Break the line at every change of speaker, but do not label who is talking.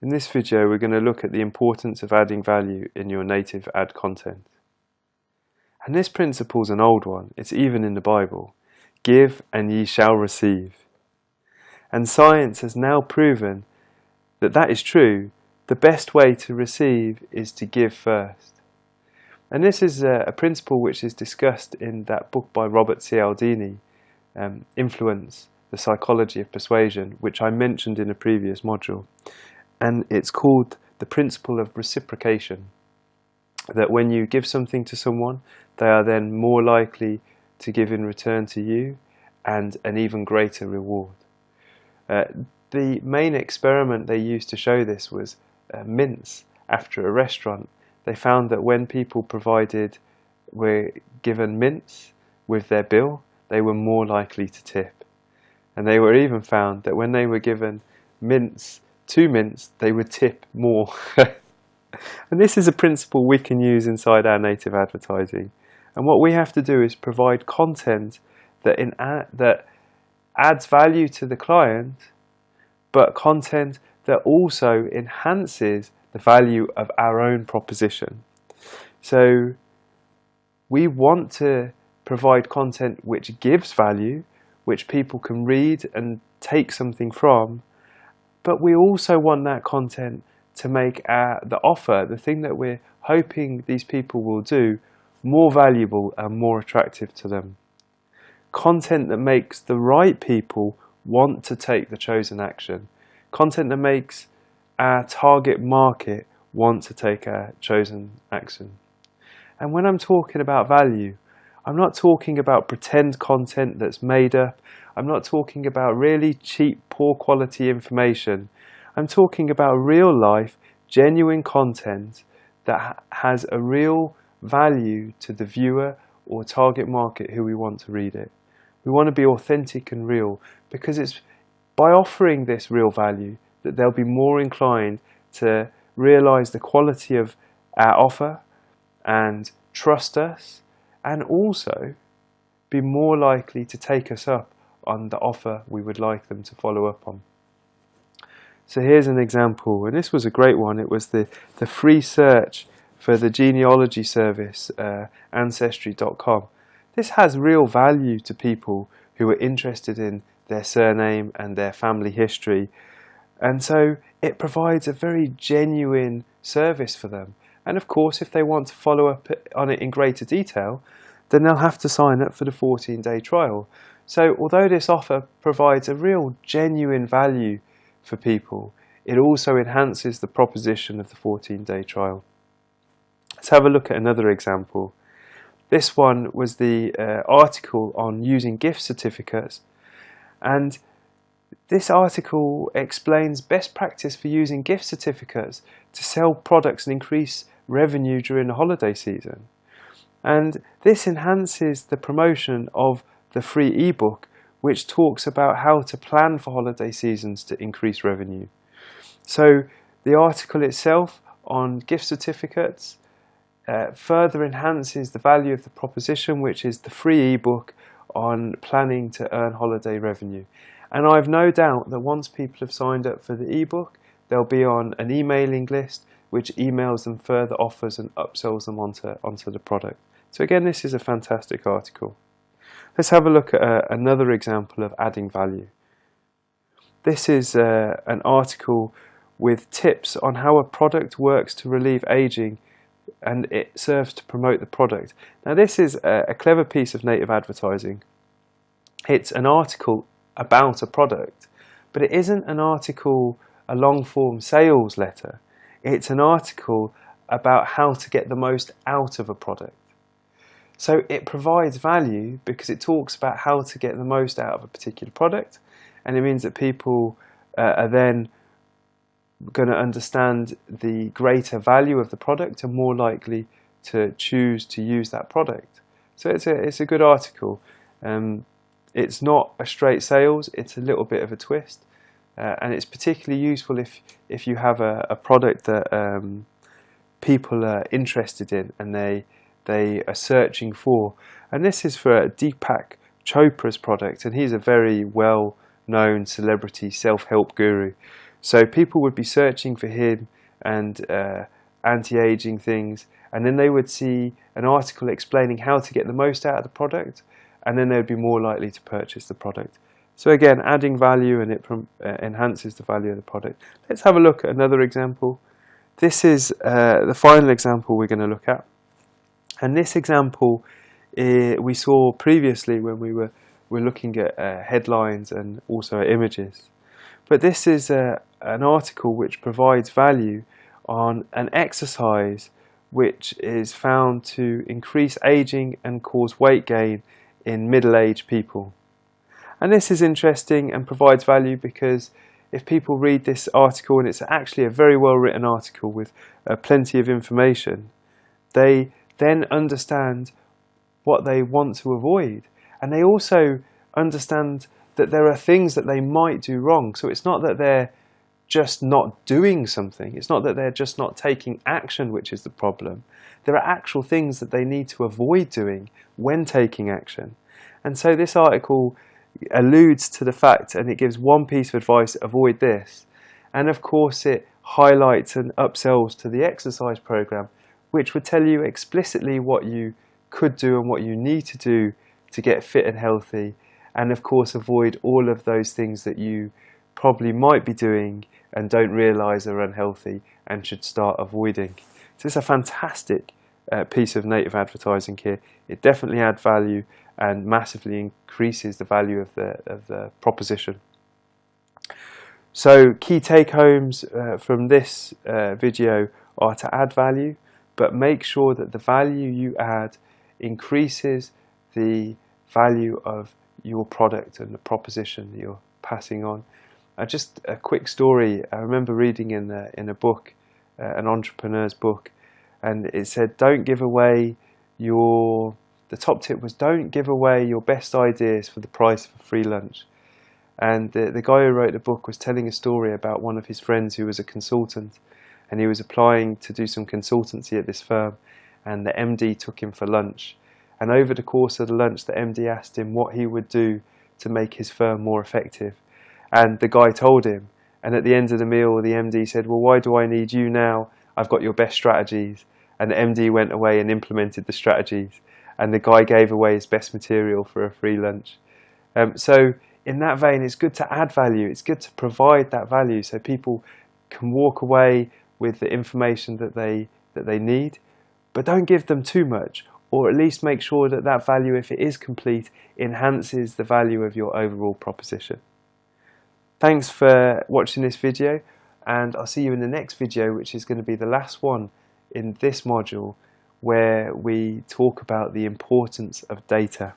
In this video we're going to look at the importance of adding value in your native ad content. And this principle is an old one, it's even in the Bible. Give and ye shall receive. And science has now proven that that is true. The best way to receive is to give first. And this is a principle which is discussed in that book by Robert Cialdini, Influence, the Psychology of Persuasion, which I mentioned in a previous module. And it's called the principle of reciprocation, that when you give something to someone, they are then more likely to give in return to you, and an even greater reward. The main experiment they used to show this was mints. After a restaurant, they found that when people were given mints with their bill, they were more likely to tip. And they were even found that when they were given two mints, they would tip more. And this is a principle we can use inside our native advertising. And what we have to do is provide content that adds value to the client, but content that also enhances the value of our own proposition. So we want to provide content which gives value, which people can read and take something from, but we also want that content to make the offer, the thing that we're hoping these people will do, more valuable and more attractive to them. Content that makes the right people want to take the chosen action. Content that makes our target market want to take our chosen action. And when I'm talking about value, I'm not talking about pretend content that's made up. I'm not talking about really cheap, poor quality information. I'm talking about real life, genuine content that has a real value to the viewer or target market who we want to read it. We want to be authentic and real, because it's by offering this real value that they'll be more inclined to realize the quality of our offer and trust us, and also be more likely to take us up on the offer we would like them to follow up on. So here's an example, and this was a great one. It was the free search for the genealogy service, Ancestry.com. This has real value to people who are interested in their surname and their family history. And so it provides a very genuine service for them. And of course, if they want to follow up on it in greater detail, then they'll have to sign up for the 14-day trial. So although this offer provides a real genuine value for people, it also enhances the proposition of the 14-day trial. Let's have a look at another example. This one was the article on using gift certificates, and this article explains best practice for using gift certificates to sell products and increase revenue during the holiday season. And this enhances the promotion of the free ebook, which talks about how to plan for holiday seasons to increase revenue. So the article itself on gift certificates further enhances the value of the proposition, which is the free ebook on planning to earn holiday revenue. And I've no doubt that once people have signed up for the ebook, they'll be on an emailing list which emails them further offers and upsells them onto the product. So again, this is a fantastic article. Let's have a look at another example of adding value. This is an article with tips on how a product works to relieve aging, and it serves to promote the product. Now this is a clever piece of native advertising. It's an article about a product, but it isn't an article, a long form sales letter. It's an article about how to get the most out of a product. So it provides value because it talks about how to get the most out of a particular product, and it means that people are then going to understand the greater value of the product and more likely to choose to use that product. So it's a good article. It's not a straight sales, it's a little bit of a twist, and it's particularly useful if you have a product that people are interested in and they are searching for. And this is for Deepak Chopra's product, and he's a very well-known celebrity self-help guru. So people would be searching for him and anti-aging things, and then they would see an article explaining how to get the most out of the product, and then they would be more likely to purchase the product. So again, adding value, and it enhances the value of the product. Let's have a look at another example. This is the final example we're going to look at. And this example we saw previously when we were looking at headlines and also at images. But this is an article which provides value on an exercise which is found to increase aging and cause weight gain in middle-aged people. And this is interesting and provides value because if people read this article, and it's actually a very well written article with plenty of information, they then understand what they want to avoid, and they also understand that there are things that they might do wrong. So it's not that they're just not doing something, it's not that they're just not taking action which is the problem. There are actual things that they need to avoid doing when taking action. And so this article alludes to the fact, and it gives one piece of advice: avoid this. And of course it highlights and upsells to the exercise program, which would tell you explicitly what you could do and what you need to do to get fit and healthy, and of course avoid all of those things that you probably might be doing and don't realise are unhealthy and should start avoiding. So it's a fantastic piece of native advertising here. It definitely adds value and massively increases the value of the proposition. So key take-homes from this video are to add value, but make sure that the value you add increases the value of your product and the proposition that you're passing on. Just a quick story. I remember reading in a book, an entrepreneur's book, and it said, don't give away the top tip was, don't give away your best ideas for the price of a free lunch. And the guy who wrote the book was telling a story about one of his friends who was a consultant, and he was applying to do some consultancy at this firm, and the MD took him for lunch. And over the course of the lunch, the MD asked him what he would do to make his firm more effective. And the guy told him, and at the end of the meal, the MD said, well, why do I need you now? I've got your best strategies. And the MD went away and implemented the strategies, and the guy gave away his best material for a free lunch. So in that vein, it's good to add value. It's good to provide that value so people can walk away with the information that they need, but don't give them too much, or at least make sure that that value, if it is complete, enhances the value of your overall proposition. Thanks for watching this video, and I'll see you in the next video, which is going to be the last one in this module, where we talk about the importance of data.